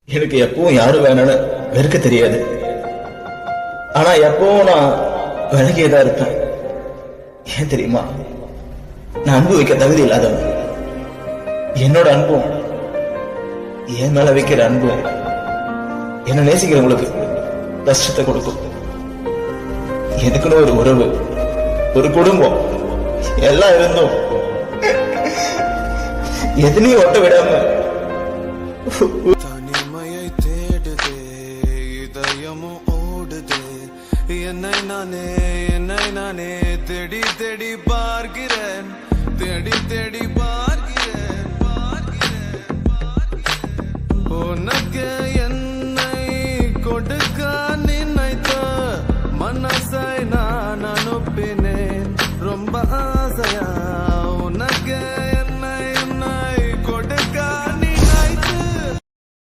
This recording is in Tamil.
எனக்கு எப்பவும் யாரும் வேணும்னு வெறுக்க தெரியாது. ஆனா எப்பவும் நான் விலகியதான் இருப்பேன். ஏன் தெரியுமா? நான் அன்பு வைக்க தகுதி இல்லாதவன். என்னோட அன்பும் என் மேல வைக்கிற அன்பும் என்ன நேசிக்கிறவங்களுக்கு கஷ்டத்தை கொடுக்கும். எனக்குன்னு ஒரு உறவு, ஒரு குடும்பம் எல்லாம் இருந்தும் எதுலையும் ஒட்ட விடாம தனிமையை தேடுதே, இதயமும் ஓடுதே, என்னை நானே தேடி தேடி பார்க்கிறேன், தேடி தேடி பார்க்கிறேன், உனக்கே